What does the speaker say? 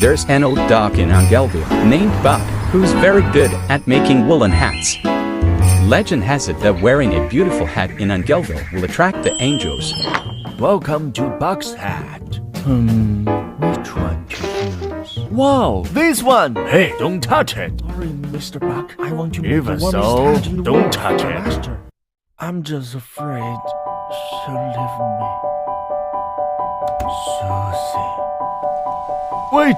There's an old dog in Angelville named Buck, who's very good at making woolen hats. Legend has it that wearing a beautiful hat in Angelville will attract the angels. Welcome to Buck's hat. Which one to use? Wow, this one! Hey, don't touch it! Sorry, Mr. Buck. I want to Even make the warmest so, hat in the don't world touch for it. Master. I'm just afraid she'll leave me. Susie. Wait!